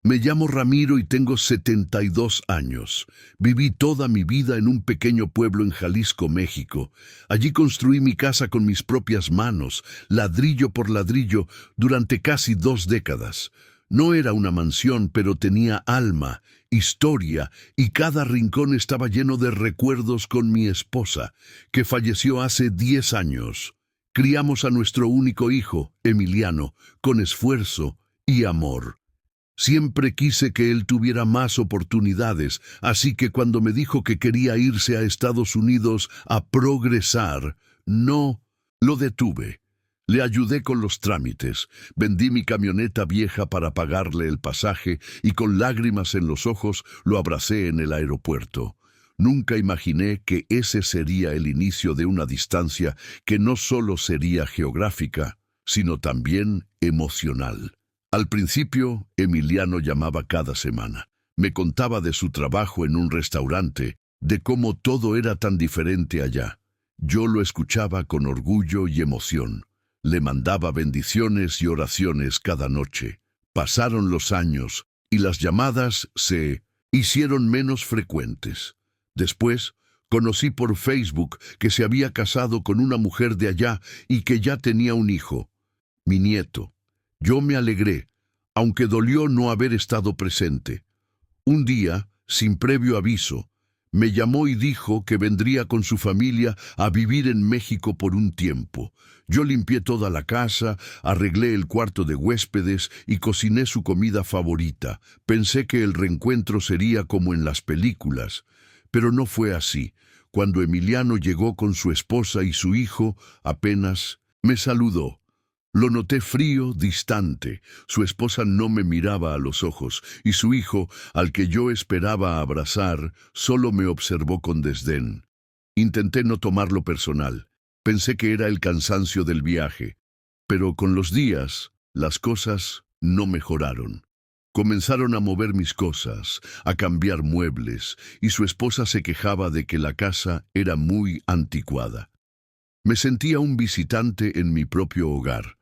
Me llamo Ramiro y tengo 72 años. Viví toda mi vida en un pequeño pueblo en Jalisco, México. Allí construí mi casa con mis propias manos, ladrillo por ladrillo, durante casi 2 décadas. No era una mansión, pero tenía alma, historia, y cada rincón estaba lleno de recuerdos con mi esposa, que falleció hace 10 años. Criamos a nuestro único hijo, Emiliano, con esfuerzo y amor. Siempre quise que él tuviera más oportunidades, así que cuando me dijo que quería irse a Estados Unidos a progresar, no lo detuve. Le ayudé con los trámites, vendí mi camioneta vieja para pagarle el pasaje y con lágrimas en los ojos lo abracé en el aeropuerto. Nunca imaginé que ese sería el inicio de una distancia que no solo sería geográfica, sino también emocional. Al principio, Emiliano llamaba cada semana. Me contaba de su trabajo en un restaurante, de cómo todo era tan diferente allá. Yo lo escuchaba con orgullo y emoción. Le mandaba bendiciones y oraciones cada noche. Pasaron los años y las llamadas se hicieron menos frecuentes. Después, conocí por Facebook que se había casado con una mujer de allá y que ya tenía un hijo, mi nieto. Yo me alegré, aunque dolió no haber estado presente. Un día, sin previo aviso, me llamó y dijo que vendría con su familia a vivir en México por un tiempo. Yo limpié toda la casa, arreglé el cuarto de huéspedes y cociné su comida favorita. Pensé que el reencuentro sería como en las películas, pero no fue así. Cuando Emiliano llegó con su esposa y su hijo, apenas me saludó. Lo noté frío, distante. Su esposa no me miraba a los ojos, y su hijo, al que yo esperaba abrazar, solo me observó con desdén. Intenté no tomarlo personal. Pensé que era el cansancio del viaje. Pero con los días, las cosas no mejoraron. Comenzaron a mover mis cosas, a cambiar muebles, y su esposa se quejaba de que la casa era muy anticuada. Me sentía un visitante en mi propio hogar.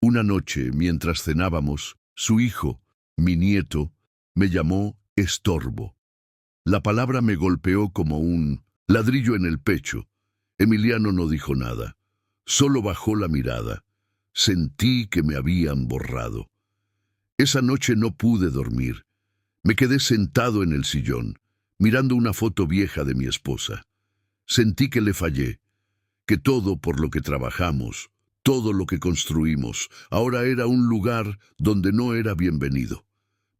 Una noche, mientras cenábamos, su hijo, mi nieto, me llamó estorbo. La palabra me golpeó como un ladrillo en el pecho. Emiliano no dijo nada, solo bajó la mirada. Sentí que me habían borrado. Esa noche no pude dormir. Me quedé sentado en el sillón, mirando una foto vieja de mi esposa. Sentí que le fallé, que todo por lo que trabajamos, todo lo que construimos, ahora era un lugar donde no era bienvenido.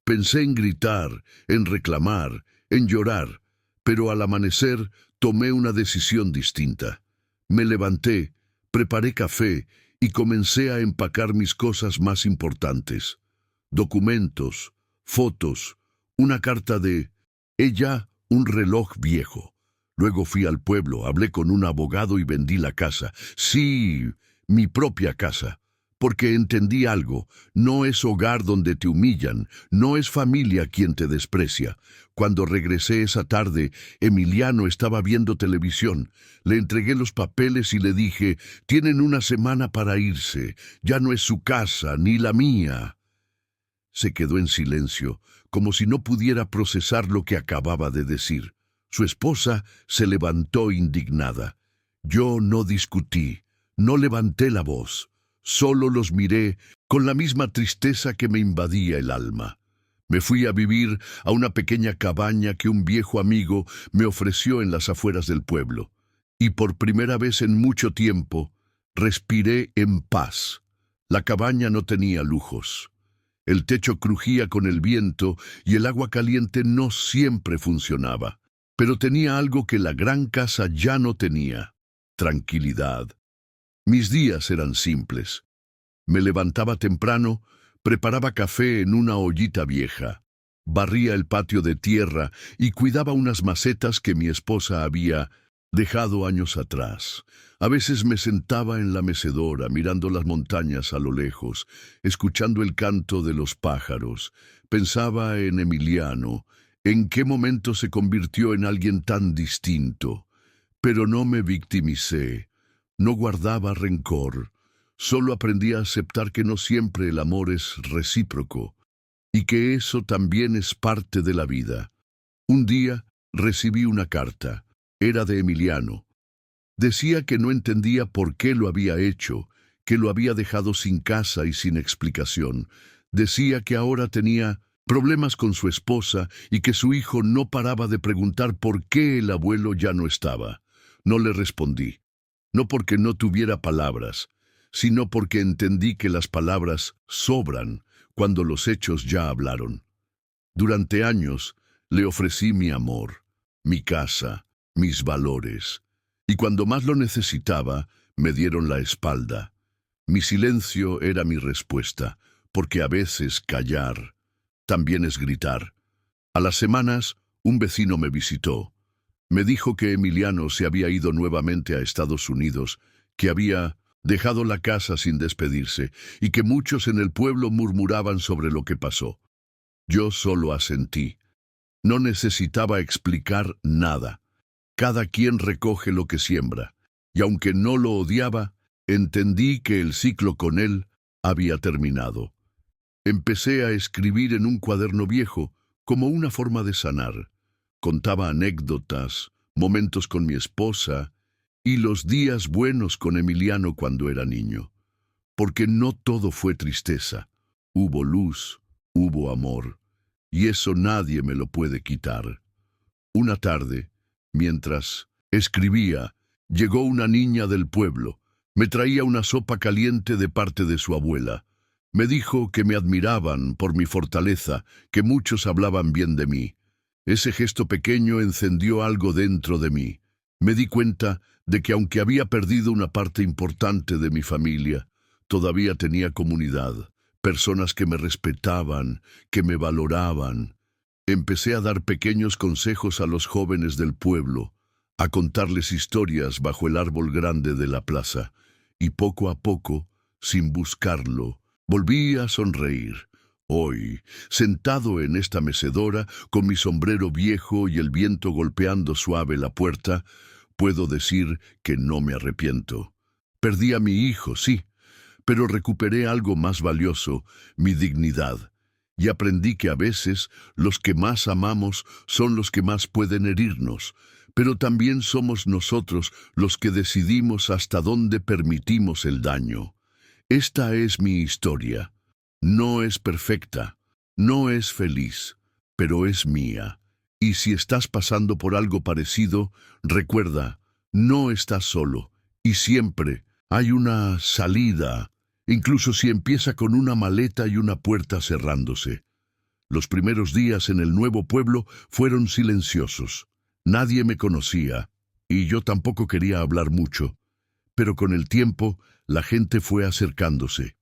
Pensé en gritar, en reclamar, en llorar, pero al amanecer tomé una decisión distinta. Me levanté, preparé café y comencé a empacar mis cosas más importantes. Documentos, fotos, una carta de ella, un reloj viejo. Luego fui al pueblo, hablé con un abogado y vendí la casa. Sí, mi propia casa. Porque entendí algo, no es hogar donde te humillan, no es familia quien te desprecia. Cuando regresé esa tarde, Emiliano estaba viendo televisión. Le entregué los papeles y le dije, tienen una semana para irse, ya no es su casa ni la mía. Se quedó en silencio, como si no pudiera procesar lo que acababa de decir. Su esposa se levantó indignada. Yo no discutí, no levanté la voz. Solo los miré con la misma tristeza que me invadía el alma. Me fui a vivir a una pequeña cabaña que un viejo amigo me ofreció en las afueras del pueblo. Y por primera vez en mucho tiempo, respiré en paz. La cabaña no tenía lujos. El techo crujía con el viento y el agua caliente no siempre funcionaba. Pero tenía algo que la gran casa ya no tenía: tranquilidad. Mis días eran simples. Me levantaba temprano, preparaba café en una ollita vieja, barría el patio de tierra y cuidaba unas macetas que mi esposa había dejado años atrás. A veces me sentaba en la mecedora mirando las montañas a lo lejos, escuchando el canto de los pájaros. Pensaba en Emiliano, en qué momento se convirtió en alguien tan distinto. Pero no me victimicé. No guardaba rencor, solo aprendí a aceptar que no siempre el amor es recíproco. y que eso también es parte de la vida. Un día recibí una carta. Era de Emiliano. Decía que no entendía por qué lo había hecho, que lo había dejado sin casa y sin explicación. Decía que ahora tenía problemas con su esposa y que su hijo no paraba de preguntar por qué el abuelo ya no estaba. No le respondí, no porque no tuviera palabras, sino porque entendí que las palabras sobran cuando los hechos ya hablaron. Durante años le ofrecí mi amor, mi casa, mis valores, y cuando más lo necesitaba, me dieron la espalda. Mi silencio era mi respuesta, porque a veces callar también es gritar. A las semanas, un vecino me visitó. Me dijo que Emiliano se había ido nuevamente a Estados Unidos, que había dejado la casa sin despedirse, y que muchos en el pueblo murmuraban sobre lo que pasó. Yo solo asentí. No necesitaba explicar nada. Cada quien recoge lo que siembra, y aunque no lo odiaba, entendí que el ciclo con él había terminado. Empecé a escribir en un cuaderno viejo, como una forma de sanar. Contaba anécdotas, momentos con mi esposa, y los días buenos con Emiliano cuando era niño. Porque no todo fue tristeza. Hubo luz, hubo amor, y eso nadie me lo puede quitar. Una tarde, mientras escribía, llegó una niña del pueblo. Me traía una sopa caliente de parte de su abuela. Me dijo que me admiraban por mi fortaleza, que muchos hablaban bien de mí. Ese gesto pequeño encendió algo dentro de mí. Me di cuenta de que aunque había perdido una parte importante de mi familia, todavía tenía comunidad, personas que me respetaban, que me valoraban. Empecé a dar pequeños consejos a los jóvenes del pueblo, a contarles historias bajo el árbol grande de la plaza, y poco a poco, sin buscarlo, volví a sonreír. Hoy, sentado en esta mecedora, con mi sombrero viejo y el viento golpeando suave la puerta, puedo decir que no me arrepiento. Perdí a mi hijo, sí, pero recuperé algo más valioso, mi dignidad. Y aprendí que a veces los que más amamos son los que más pueden herirnos, pero también somos nosotros los que decidimos hasta dónde permitimos el daño. Esta es mi historia. No es perfecta, no es feliz, pero es mía. Y si estás pasando por algo parecido, recuerda, no estás solo, y siempre hay una salida, incluso si empieza con una maleta y una puerta cerrándose. Los primeros días en el nuevo pueblo fueron silenciosos. Nadie me conocía, y yo tampoco quería hablar mucho. Pero con el tiempo, la gente fue acercándose.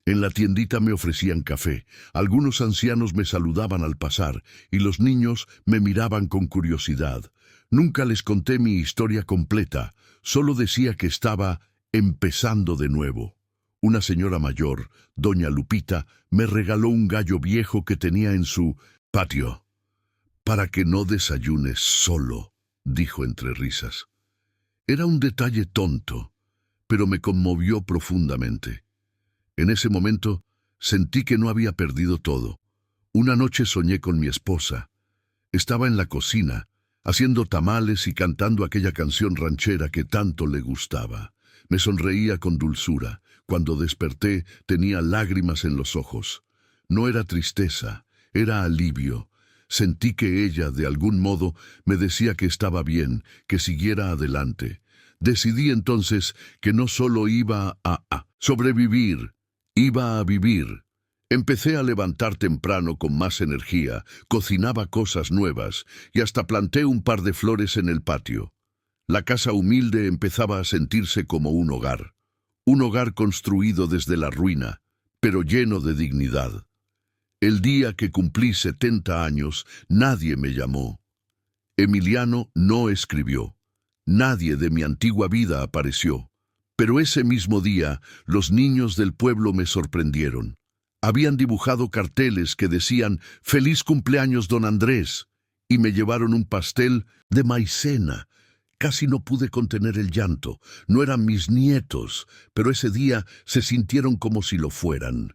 En la tiendita me ofrecían café, algunos ancianos me saludaban al pasar, y los niños me miraban con curiosidad. Nunca les conté mi historia completa, solo decía que estaba empezando de nuevo. Una señora mayor, doña Lupita, me regaló un gallo viejo que tenía en su patio. «Para que no desayunes solo», dijo entre risas. Era un detalle tonto, pero me conmovió profundamente. En ese momento sentí que no había perdido todo. Una noche soñé con mi esposa. Estaba en la cocina, haciendo tamales y cantando aquella canción ranchera que tanto le gustaba. Me sonreía con dulzura. Cuando desperté tenía lágrimas en los ojos. No era tristeza, era alivio. Sentí que ella, de algún modo, me decía que estaba bien, que siguiera adelante. Decidí entonces que no solo iba a sobrevivir, iba a vivir. Empecé a levantar temprano con más energía, cocinaba cosas nuevas y hasta planté un par de flores en el patio. La casa humilde empezaba a sentirse como un hogar construido desde la ruina, pero lleno de dignidad. El día que cumplí 70 años, nadie me llamó. Emiliano no escribió. Nadie de mi antigua vida apareció. Pero ese mismo día, los niños del pueblo me sorprendieron. Habían dibujado carteles que decían «Feliz cumpleaños, don Andrés», y me llevaron un pastel de maicena. Casi no pude contener el llanto. No eran mis nietos, pero ese día se sintieron como si lo fueran.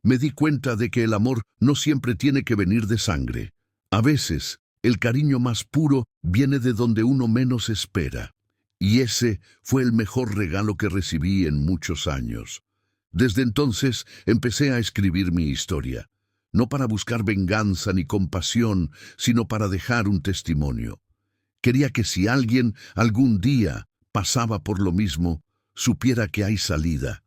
me di cuenta de que el amor no siempre tiene que venir de sangre. A veces, el cariño más puro viene de donde uno menos espera. Y ese fue el mejor regalo que recibí en muchos años. Desde entonces empecé a escribir mi historia, no para buscar venganza ni compasión, sino para dejar un testimonio. Quería que si alguien algún día pasaba por lo mismo, supiera que hay salida,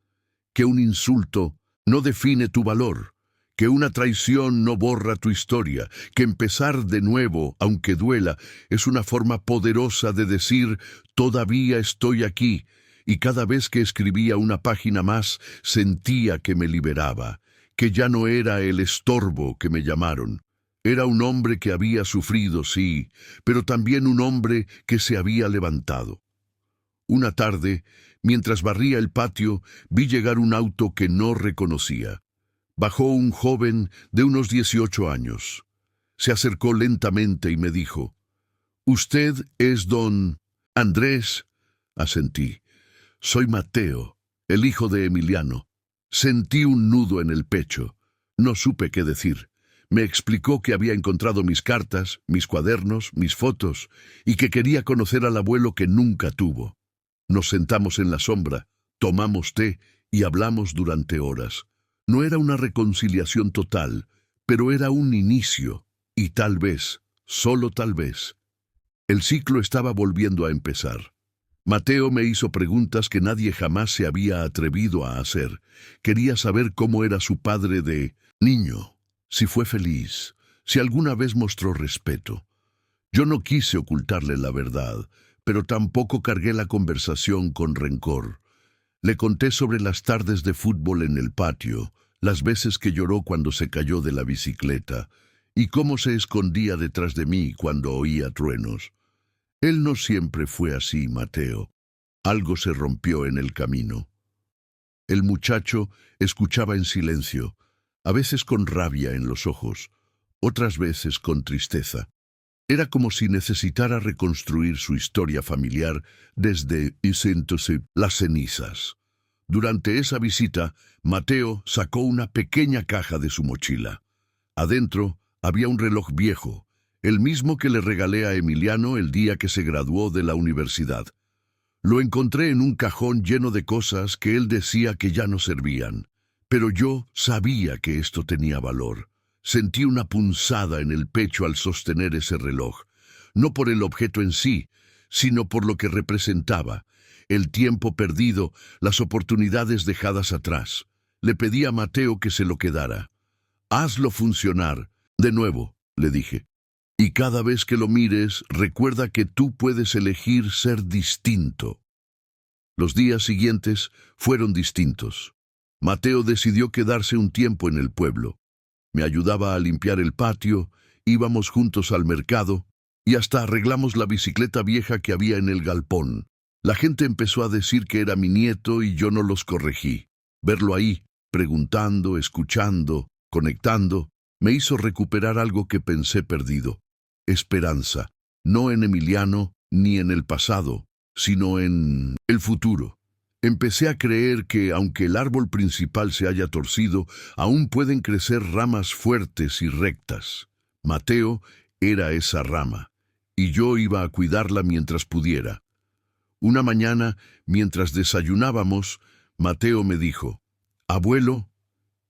que un insulto no define tu valor, que una traición no borra tu historia, que empezar de nuevo, aunque duela, es una forma poderosa de decir, todavía estoy aquí, y cada vez que escribía una página más, sentía que me liberaba, que ya no era el estorbo que me llamaron. Era un hombre que había sufrido, sí, pero también un hombre que se había levantado. Una tarde, mientras barría el patio, vi llegar un auto que no reconocía. Bajó un joven de unos 18 años. Se acercó lentamente y me dijo, «¿Usted es don Andrés?» Asentí. «Soy Mateo, el hijo de Emiliano». Sentí un nudo en el pecho. No supe qué decir. Me explicó que había encontrado mis cartas, mis cuadernos, mis fotos, y que quería conocer al abuelo que nunca tuvo. Nos sentamos en la sombra, tomamos té y hablamos durante horas. No era una reconciliación total, pero era un inicio, y tal vez, solo tal vez, el ciclo estaba volviendo a empezar. Mateo me hizo preguntas que nadie jamás se había atrevido a hacer. Quería saber cómo era su padre de niño, si fue feliz, si alguna vez mostró respeto. Yo no quise ocultarle la verdad, pero tampoco cargué la conversación con rencor. Le conté sobre las tardes de fútbol en el patio, las veces que lloró cuando se cayó de la bicicleta, y cómo se escondía detrás de mí cuando oía truenos. Él no siempre fue así, Mateo. Algo se rompió en el camino. El muchacho escuchaba en silencio, a veces con rabia en los ojos, otras veces con tristeza. Era como si necesitara reconstruir su historia familiar desde las cenizas. Durante esa visita, Mateo sacó una pequeña caja de su mochila. Adentro había un reloj viejo, el mismo que le regalé a Emiliano el día que se graduó de la universidad. Lo encontré en un cajón lleno de cosas que él decía que ya no servían. Pero yo sabía que esto tenía valor. Sentí una punzada en el pecho al sostener ese reloj, no por el objeto en sí, sino por lo que representaba, el tiempo perdido, las oportunidades dejadas atrás. Le pedí a Mateo que se lo quedara. «Hazlo funcionar». «De nuevo», le dije. «Y cada vez que lo mires, recuerda que tú puedes elegir ser distinto». Los días siguientes fueron distintos. Mateo decidió quedarse un tiempo en el pueblo. Me ayudaba a limpiar el patio, íbamos juntos al mercado y hasta arreglamos la bicicleta vieja que había en el galpón. La gente empezó a decir que era mi nieto y yo no los corregí. Verlo ahí, preguntando, escuchando, conectando, me hizo recuperar algo que pensé perdido. Esperanza, no en Emiliano ni en el pasado, sino en el futuro. Empecé a creer que, aunque el árbol principal se haya torcido, aún pueden crecer ramas fuertes y rectas. Mateo era esa rama, y yo iba a cuidarla mientras pudiera. Una mañana, mientras desayunábamos, Mateo me dijo, «Abuelo,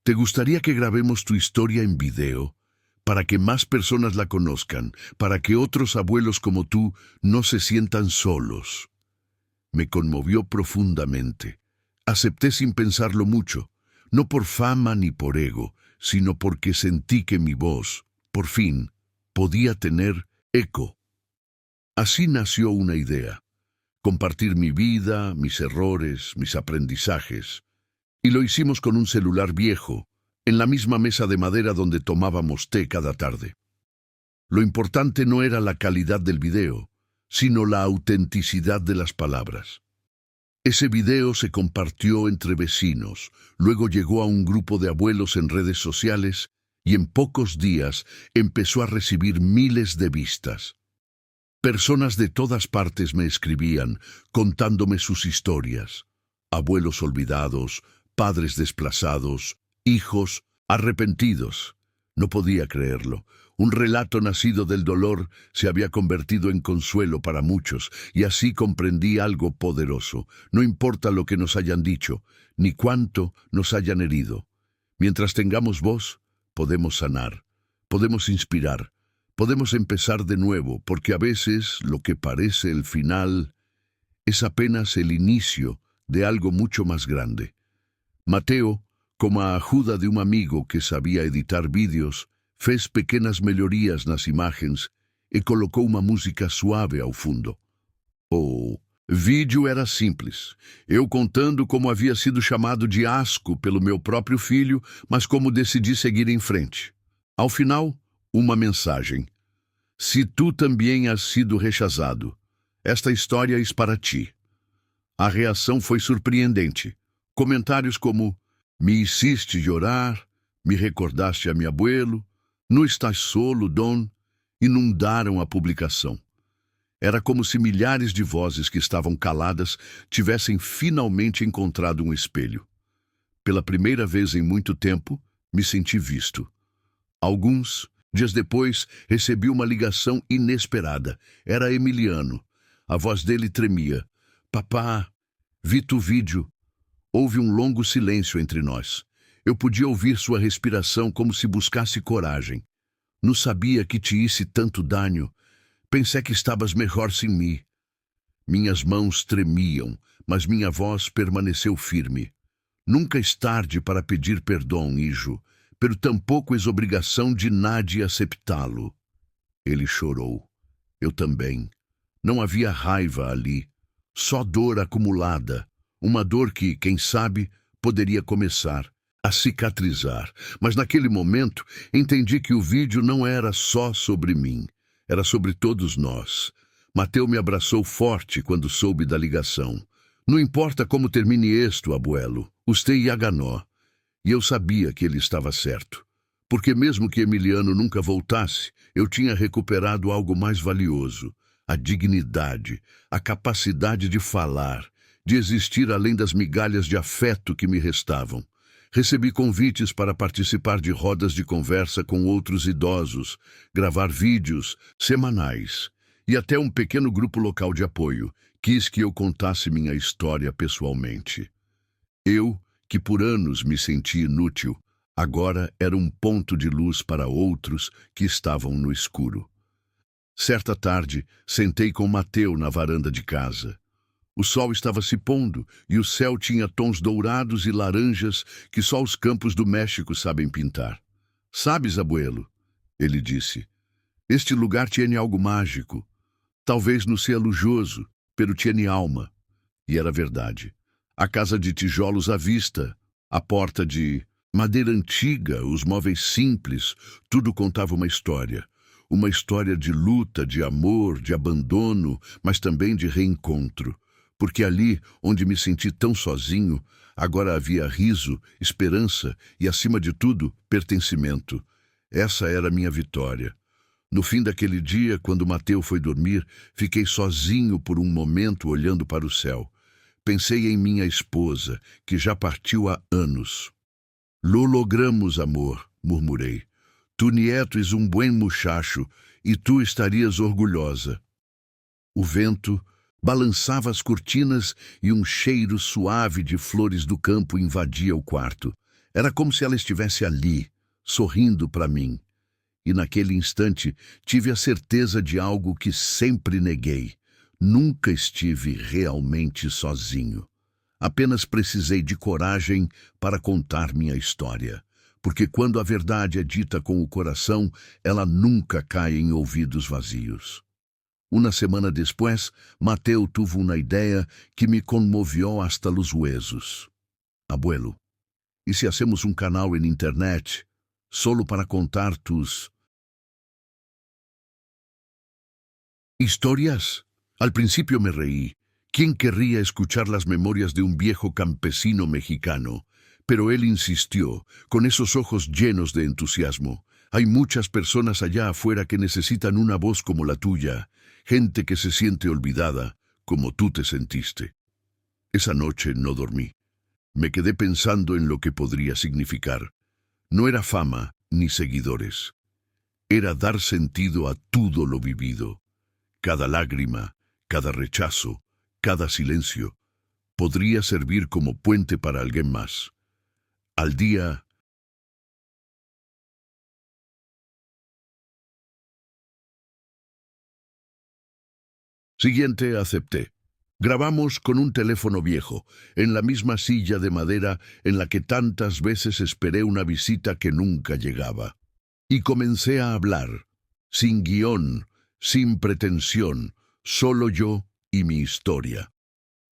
¿te gustaría que grabemos tu historia en video? Para que más personas la conozcan, para que otros abuelos como tú no se sientan solos». Me conmovió profundamente. Acepté sin pensarlo mucho, no por fama ni por ego, sino porque sentí que mi voz, por fin, podía tener eco. Así nació una idea: compartir mi vida, mis errores, mis aprendizajes. Y lo hicimos con un celular viejo, en la misma mesa de madera donde tomábamos té cada tarde. Lo importante no era la calidad del video, sino la autenticidad de las palabras. Ese video se compartió entre vecinos, luego llegó a un grupo de abuelos en redes sociales y en pocos días empezó a recibir miles de vistas. Personas de todas partes me escribían, contándome sus historias. Abuelos olvidados, padres desplazados, hijos arrepentidos. No podía creerlo. Un relato nacido del dolor se había convertido en consuelo para muchos, y así comprendí algo poderoso. No importa lo que nos hayan dicho, ni cuánto nos hayan herido. Mientras tengamos voz, podemos sanar, podemos inspirar, podemos empezar de nuevo, porque a veces lo que parece el final es apenas el inicio de algo mucho más grande. Mateo, como a ajuda de um amigo que sabia editar vídeos, fez pequenas melhorias nas imagens e colocou uma música suave ao fundo. O vídeo era simples, eu contando como havia sido chamado de asco pelo meu próprio filho, mas como decidi seguir em frente. Ao final, uma mensagem. Se tu também has sido rechazado, esta história é para ti. A reação foi surpreendente. Comentários como: me hiciste llorar, me recordaste a mi abuelo, não estás solo, Don, inundaram a publicação. Era como se milhares de vozes que estavam caladas tivessem finalmente encontrado um espelho. Pela primeira vez em muito tempo, me senti visto. Alguns dias depois, recebi uma ligação inesperada. Era Emiliano. A voz dele tremia. Papá, vi tu vídeo. Houve um longo silêncio entre nós. Eu podia ouvir sua respiração como se buscasse coragem. Não sabia que te hice tanto dano. Pensei que estavas melhor sem mim. Minhas mãos tremiam, mas minha voz permaneceu firme. Nunca é tarde para pedir perdão, hijo, pero tampouco és obrigação de nadie aceptá-lo. Ele chorou. Eu também. Não havia raiva ali, só dor acumulada. Uma dor que, quem sabe, poderia começar a cicatrizar. Mas naquele momento, entendi que o vídeo não era só sobre mim. Era sobre todos nós. Mateu me abraçou forte quando soube da ligação. Não importa como termine isto, abuelo, usted ya ganó. E eu sabia que ele estava certo. Porque mesmo que Emiliano nunca voltasse, eu tinha recuperado algo mais valioso. A dignidade, a capacidade de falar, de existir além das migalhas de afeto que me restavam. Recebi convites para participar de rodas de conversa com outros idosos, gravar vídeos semanais e até um pequeno grupo local de apoio. Quis que eu contasse minha história pessoalmente. Eu, que por anos me senti inútil, agora era um ponto de luz para outros que estavam no escuro. Certa tarde, sentei com Mateu na varanda de casa. O sol estava se pondo e o céu tinha tons dourados e laranjas que só os campos do México sabem pintar. Sabes, abuelo, ele disse, este lugar tiene algo mágico. Talvez não seja lujoso, pero tiene alma. E era verdade. A casa de tijolos à vista, a porta de madeira antiga, os móveis simples, tudo contava uma história. Uma história de luta, de amor, de abandono, mas também de reencontro. Porque ali, onde me senti tão sozinho, agora havia riso, esperança e, acima de tudo, pertencimento. Essa era a minha vitória. No fim daquele dia, quando Mateu foi dormir, fiquei sozinho por um momento olhando para o céu. Pensei em minha esposa, que já partiu há anos. Lo logramos, amor, murmurei. Tu nieto és um buen muchacho e tu estarias orgulhosa. O vento balançava as cortinas e um cheiro suave de flores do campo invadia o quarto. Era como se ela estivesse ali, sorrindo para mim. E naquele instante tive a certeza de algo que sempre neguei. Nunca estive realmente sozinho. Apenas precisei de coragem para contar minha história. Porque quando a verdade é dita com o coração, ela nunca cai em ouvidos vazios. Uma semana depois, Mateu tuvo uma ideia que me conmovió hasta los huesos. Abuelo, e se hacemos um canal en internet, solo para contar tus historias? Al principio me reí. ¿Quién querría escuchar las memorias de un viejo campesino mexicano? Pero él insistió, con esos ojos llenos de entusiasmo. Hay muchas personas allá afuera que necesitan una voz como la tuya, gente que se siente olvidada, como tú te sentiste. Esa noche no dormí. Me quedé pensando en lo que podría significar. No era fama ni seguidores. Era dar sentido a todo lo vivido. Cada lágrima, cada rechazo, cada silencio, podría servir como puente para alguien más. Al día siguiente acepté. Grabamos con un teléfono viejo, en la misma silla de madera en la que tantas veces esperé una visita que nunca llegaba. Y comencé a hablar, sin guión, sin pretensión, solo yo y mi historia.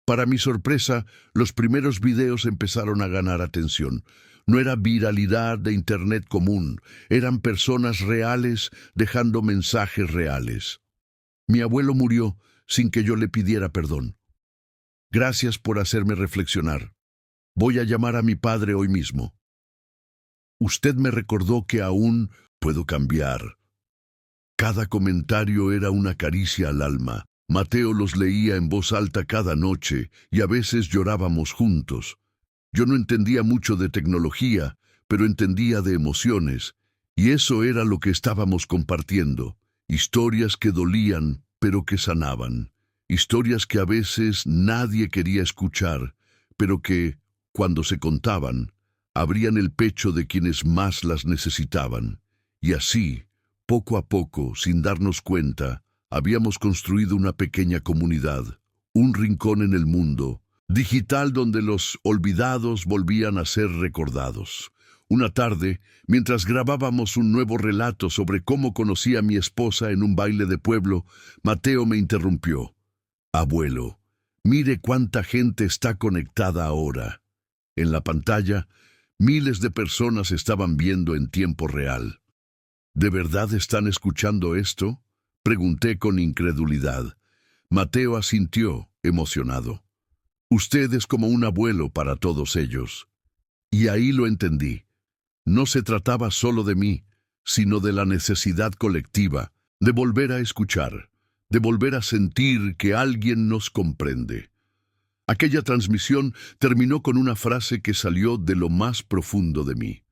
Para mi sorpresa, los primeros videos empezaron a ganar atención. No era viralidad de internet común, eran personas reales dejando mensajes reales. Mi abuelo murió sin que yo le pidiera perdón. Gracias por hacerme reflexionar. Voy a llamar a mi padre hoy mismo. Usted me recordó que aún puedo cambiar. Cada comentario era una caricia al alma. Mateo los leía en voz alta cada noche y a veces llorábamos juntos. Yo no entendía mucho de tecnología, pero entendía de emociones, y eso era lo que estábamos compartiendo. Historias que dolían, pero que sanaban. Historias que a veces nadie quería escuchar, pero que, cuando se contaban, abrían el pecho de quienes más las necesitaban. Y así, poco a poco, sin darnos cuenta, habíamos construido una pequeña comunidad, un rincón en el mundo, digital donde los olvidados volvían a ser recordados. Una tarde, mientras grabábamos un nuevo relato sobre cómo conocí a mi esposa en un baile de pueblo, Mateo me interrumpió. Abuelo, mire cuánta gente está conectada ahora. En la pantalla, miles de personas estaban viendo en tiempo real. ¿De verdad están escuchando esto?, pregunté con incredulidad. Mateo asintió, emocionado. Usted es como un abuelo para todos ellos. Y ahí lo entendí. No se trataba solo de mí, sino de la necesidad colectiva, de volver a escuchar, de volver a sentir que alguien nos comprende. Aquella transmisión terminó con una frase que salió de lo más profundo de mí.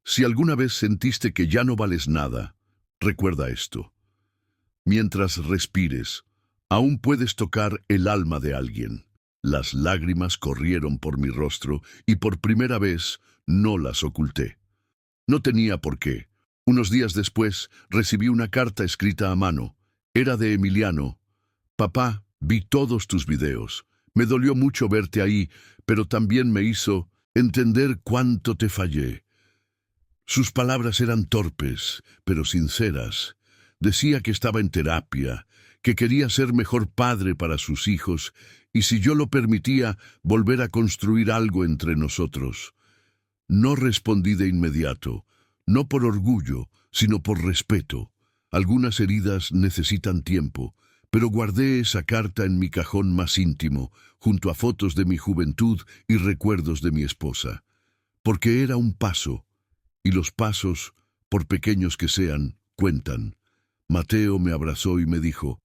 Si alguna vez sentiste que ya no vales nada, recuerda esto. Mientras respires, aún puedes tocar el alma de alguien. Las lágrimas corrieron por mi rostro y por primera vez no las oculté. No tenía por qué. Unos días después recibí una carta escrita a mano. Era de Emiliano. Papá, vi todos tus videos. Me dolió mucho verte ahí, pero también me hizo entender cuánto te fallé. Sus palabras eran torpes, pero sinceras. Decía que estaba en terapia, que quería ser mejor padre para sus hijos y, si yo lo permitía, volver a construir algo entre nosotros. No respondí de inmediato, no por orgullo, sino por respeto. Algunas heridas necesitan tiempo, pero guardé esa carta en mi cajón más íntimo, junto a fotos de mi juventud y recuerdos de mi esposa. Porque era un paso, y los pasos, por pequeños que sean, cuentan. Mateo me abrazó y me dijo,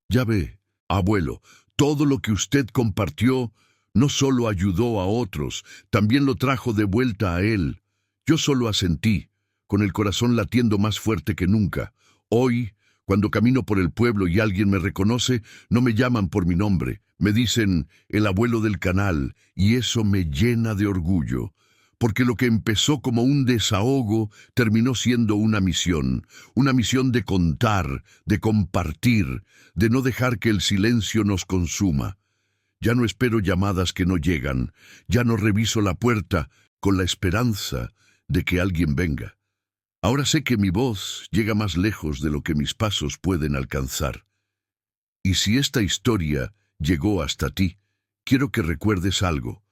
«Ya ve, abuelo, todo lo que usted compartió no solo ayudó a otros, también lo trajo de vuelta a él. Yo solo asentí, con el corazón latiendo más fuerte que nunca. Hoy, cuando camino por el pueblo y alguien me reconoce, no me llaman por mi nombre, me dicen el abuelo del canal, y eso me llena de orgullo. Porque lo que empezó como un desahogo terminó siendo una misión de contar, de compartir, de no dejar que el silencio nos consuma. Ya no espero llamadas que no llegan, ya no reviso la puerta con la esperanza de que alguien venga. Ahora sé que mi voz llega más lejos de lo que mis pasos pueden alcanzar. Y si esta historia llegó hasta ti, quiero que recuerdes algo.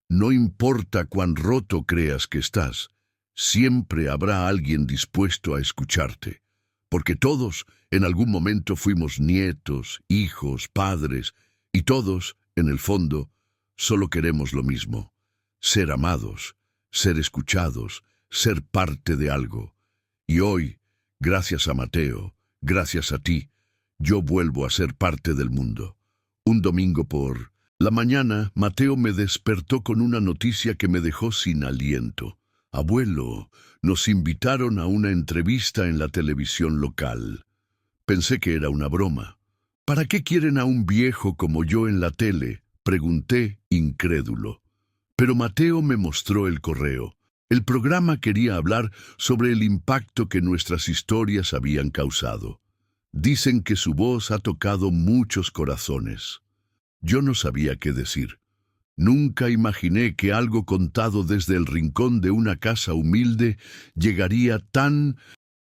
No importa cuán roto creas que estás, siempre habrá alguien dispuesto a escucharte, porque todos en algún momento fuimos nietos, hijos, padres, y todos, en el fondo, solo queremos lo mismo: ser amados, ser escuchados, ser parte de algo. Y hoy, gracias a Mateo, gracias a ti, yo vuelvo a ser parte del mundo. Un domingo por la mañana, Mateo me despertó con una noticia que me dejó sin aliento. Abuelo, nos invitaron a una entrevista en la televisión local. Pensé que era una broma. ¿Para qué quieren a un viejo como yo en la tele?, pregunté, incrédulo. Pero Mateo me mostró el correo. El programa quería hablar sobre el impacto que nuestras historias habían causado. Dicen que su voz ha tocado muchos corazones. Yo no sabía qué decir. Nunca imaginé que algo contado desde el rincón de una casa humilde llegaría tan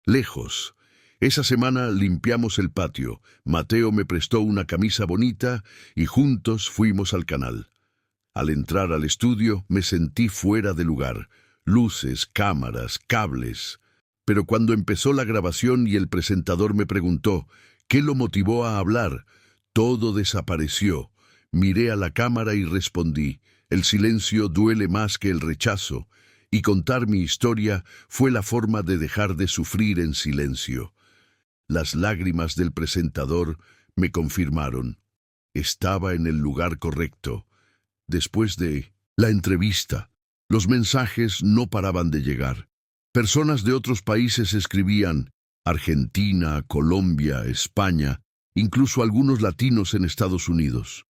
lejos. Esa semana limpiamos el patio. Mateo me prestó una camisa bonita y juntos fuimos al canal. Al entrar al estudio me sentí fuera de lugar. Luces, cámaras, cables. Pero cuando empezó la grabación y el presentador me preguntó ¿qué lo motivó a hablar?, todo desapareció. Miré a la cámara y respondí, el silencio duele más que el rechazo, y contar mi historia fue la forma de dejar de sufrir en silencio. Las lágrimas del presentador me confirmaron. Estaba en el lugar correcto. Después de la entrevista, los mensajes no paraban de llegar. Personas de otros países escribían, Argentina, Colombia, España, incluso algunos latinos en Estados Unidos.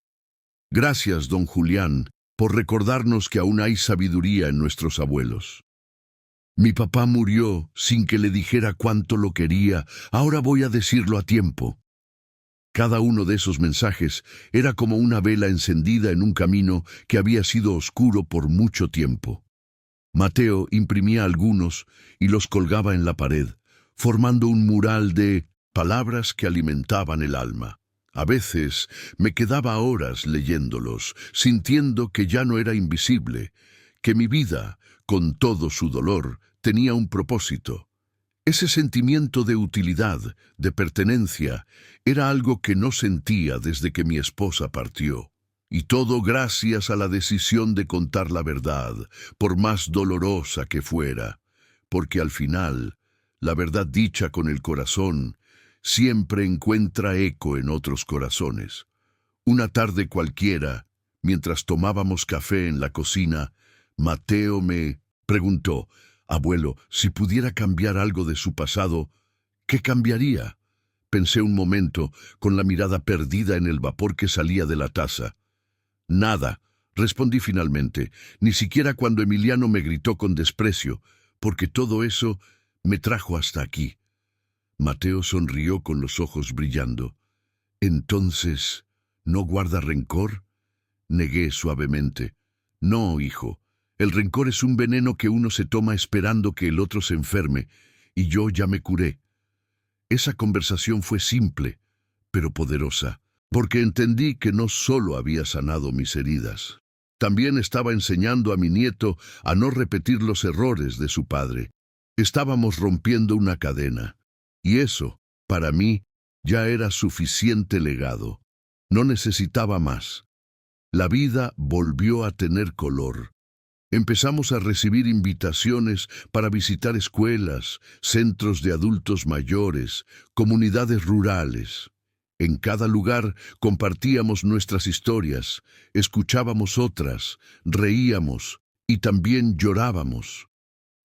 Gracias, don Julián, por recordarnos que aún hay sabiduría en nuestros abuelos. Mi papá murió sin que le dijera cuánto lo quería, ahora voy a decirlo a tiempo. Cada uno de esos mensajes era como una vela encendida en un camino que había sido oscuro por mucho tiempo. Mateo imprimía algunos y los colgaba en la pared, formando un mural de palabras que alimentaban el alma. A veces me quedaba horas leyéndolos, sintiendo que ya no era invisible, que mi vida, con todo su dolor, tenía un propósito. Ese sentimiento de utilidad, de pertenencia, era algo que no sentía desde que mi esposa partió. Y todo gracias a la decisión de contar la verdad, por más dolorosa que fuera, porque al final, la verdad dicha con el corazón siempre encuentra eco en otros corazones. Una tarde cualquiera, mientras tomábamos café en la cocina, Mateo me preguntó, abuelo, si pudiera cambiar algo de su pasado, ¿qué cambiaría? Pensé un momento, con la mirada perdida en el vapor que salía de la taza. Nada, respondí finalmente, ni siquiera cuando Emiliano me gritó con desprecio, porque todo eso me trajo hasta aquí. Mateo sonrió con los ojos brillando. Entonces, ¿no guarda rencor? Negué suavemente. No, hijo, el rencor es un veneno que uno se toma esperando que el otro se enferme, y yo ya me curé. Esa conversación fue simple, pero poderosa, porque entendí que no solo había sanado mis heridas, también estaba enseñando a mi nieto a no repetir los errores de su padre. Estábamos rompiendo una cadena, y eso, para mí, ya era suficiente legado. No necesitaba más. La vida volvió a tener color. Empezamos a recibir invitaciones para visitar escuelas, centros de adultos mayores, comunidades rurales. En cada lugar compartíamos nuestras historias, escuchábamos otras, reíamos y también llorábamos.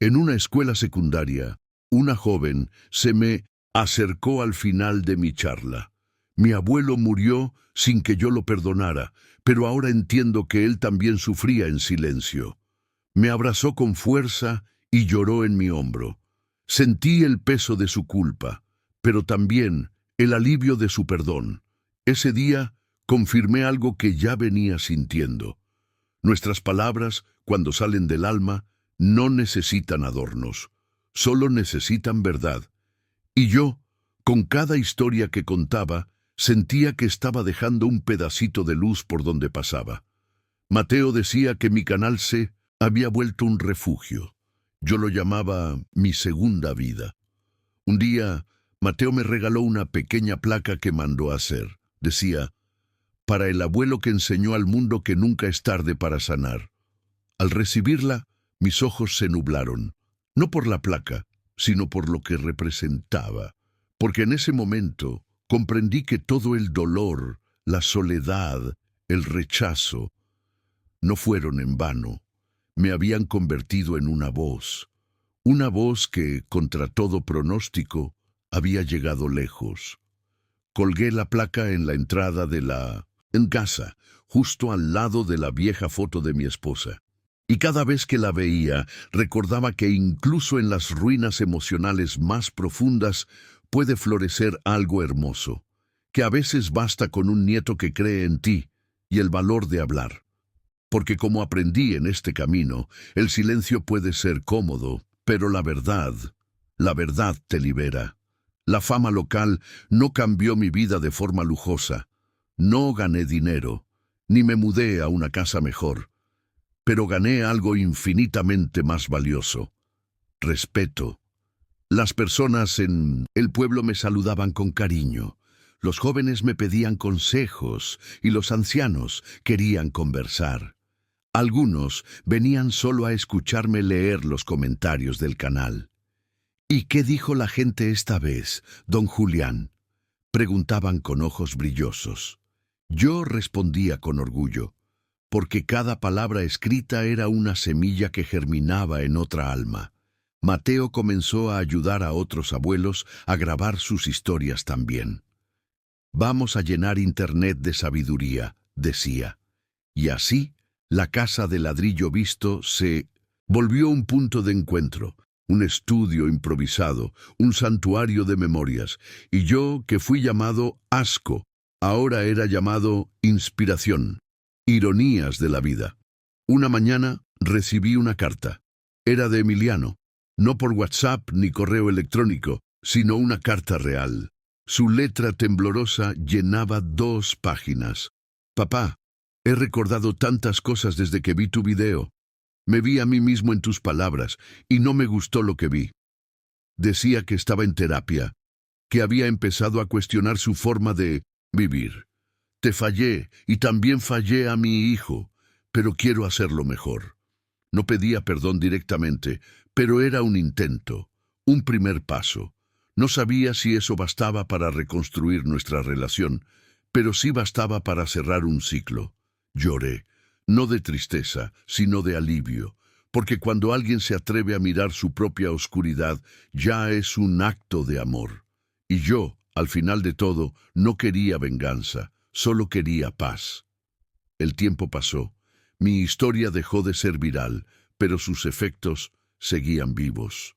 En una escuela secundaria, una joven se me acercó al final de mi charla. Mi abuelo murió sin que yo lo perdonara, pero ahora entiendo que él también sufría en silencio. Me abrazó con fuerza y lloró en mi hombro. Sentí el peso de su culpa, pero también el alivio de su perdón. Ese día confirmé algo que ya venía sintiendo. Nuestras palabras, cuando salen del alma, no necesitan adornos, solo necesitan verdad. Y yo, con cada historia que contaba, sentía que estaba dejando un pedacito de luz por donde pasaba. Mateo decía que mi canal C había vuelto un refugio. Yo lo llamaba mi segunda vida. Un día, Mateo me regaló una pequeña placa que mandó a hacer. Decía, para el abuelo que enseñó al mundo que nunca es tarde para sanar. Al recibirla, mis ojos se nublaron, no por la placa, sino por lo que representaba. Porque en ese momento comprendí que todo el dolor, la soledad, el rechazo, no fueron en vano. me habían convertido en una voz que, contra todo pronóstico, había llegado lejos. Colgué la placa en la entrada en casa, justo al lado de la vieja foto de mi esposa. Y cada vez que la veía, recordaba que incluso en las ruinas emocionales más profundas puede florecer algo hermoso, que a veces basta con un nieto que cree en ti y el valor de hablar. Porque como aprendí en este camino, el silencio puede ser cómodo, pero la verdad te libera. La fama local no cambió mi vida de forma lujosa. No gané dinero, ni me mudé a una casa mejor. Pero gané algo infinitamente más valioso: respeto. Las personas en el pueblo me saludaban con cariño. Los jóvenes me pedían consejos y los ancianos querían conversar. Algunos venían solo a escucharme leer los comentarios del canal. ¿Y qué dijo la gente esta vez, don Julián?, preguntaban con ojos brillosos. Yo respondía con orgullo, porque cada palabra escrita era una semilla que germinaba en otra alma. Mateo comenzó a ayudar a otros abuelos a grabar sus historias también. Vamos a llenar Internet de sabiduría, decía. Y así, la casa de ladrillo visto se volvió un punto de encuentro, un estudio improvisado, un santuario de memorias, y yo, que fui llamado asco, ahora era llamado inspiración. Ironías de la vida. Una mañana recibí una carta. Era de Emiliano, no por WhatsApp ni correo electrónico, sino una carta real. Su letra temblorosa llenaba 2 páginas. Papá, he recordado tantas cosas desde que vi tu video. Me vi a mí mismo en tus palabras y no me gustó lo que vi. Decía que estaba en terapia, que había empezado a cuestionar su forma de vivir. Te fallé y también fallé a mi hijo, pero quiero hacerlo mejor. No pedía perdón directamente, pero era un intento, un primer paso. No sabía si eso bastaba para reconstruir nuestra relación, pero sí bastaba para cerrar un ciclo. Lloré, no de tristeza, sino de alivio, porque cuando alguien se atreve a mirar su propia oscuridad, ya es un acto de amor. Y yo, al final de todo, no quería venganza, solo quería paz. El tiempo pasó, mi historia dejó de ser viral, pero sus efectos seguían vivos.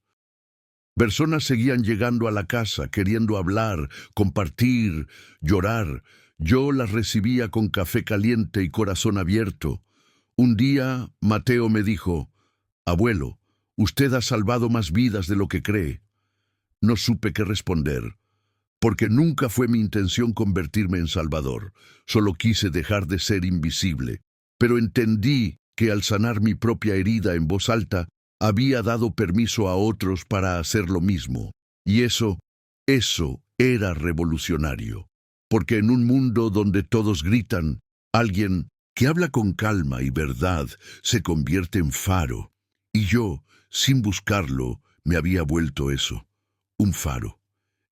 Personas seguían llegando a la casa, queriendo hablar, compartir, llorar. Yo las recibía con café caliente y corazón abierto. Un día, Mateo me dijo: «Abuelo, usted ha salvado más vidas de lo que cree». No supe qué responder, porque nunca fue mi intención convertirme en salvador. Solo quise dejar de ser invisible. Pero entendí que al sanar mi propia herida en voz alta, había dado permiso a otros para hacer lo mismo. Y eso era revolucionario. Porque en un mundo donde todos gritan, alguien que habla con calma y verdad se convierte en faro. Y yo, sin buscarlo, me había vuelto eso, un faro.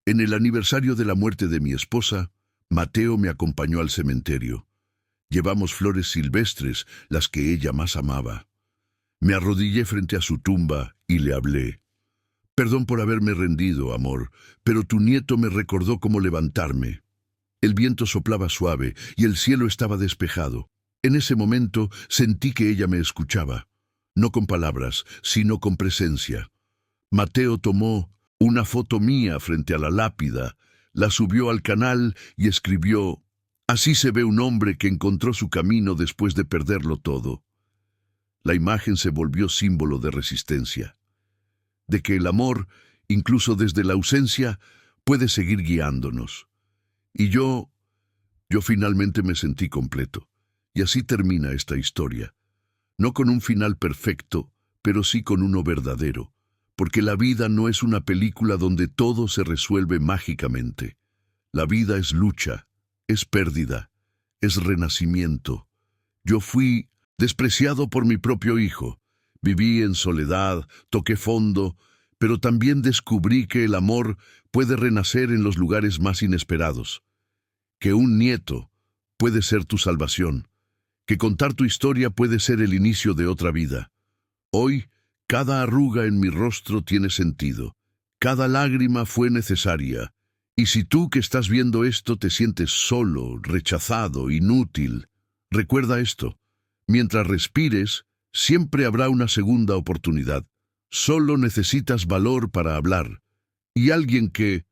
En el aniversario de la muerte de mi esposa, Mateo me acompañó al cementerio. Llevamos flores silvestres, las que ella más amaba. Me arrodillé frente a su tumba y le hablé. «Perdón por haberme rendido, amor, pero tu nieto me recordó cómo levantarme». El viento soplaba suave y el cielo estaba despejado. En ese momento sentí que ella me escuchaba, no con palabras, sino con presencia. Mateo tomó una foto mía frente a la lápida, la subió al canal y escribió: «Así se ve un hombre que encontró su camino después de perderlo todo». La imagen se volvió símbolo de resistencia, de que el amor, incluso desde la ausencia, puede seguir guiándonos. Y yo finalmente me sentí completo. Y así termina esta historia. No con un final perfecto, pero sí con uno verdadero. Porque la vida no es una película donde todo se resuelve mágicamente. La vida es lucha, es pérdida, es renacimiento. Yo fui despreciado por mi propio hijo. Viví en soledad, toqué fondo, pero también descubrí que el amor puede renacer en los lugares más inesperados. Que un nieto puede ser tu salvación. Que contar tu historia puede ser el inicio de otra vida. Hoy, cada arruga en mi rostro tiene sentido. Cada lágrima fue necesaria. Y si tú que estás viendo esto te sientes solo, rechazado, inútil, recuerda esto. Mientras respires, siempre habrá una segunda oportunidad. Solo necesitas valor para hablar. Y alguien que,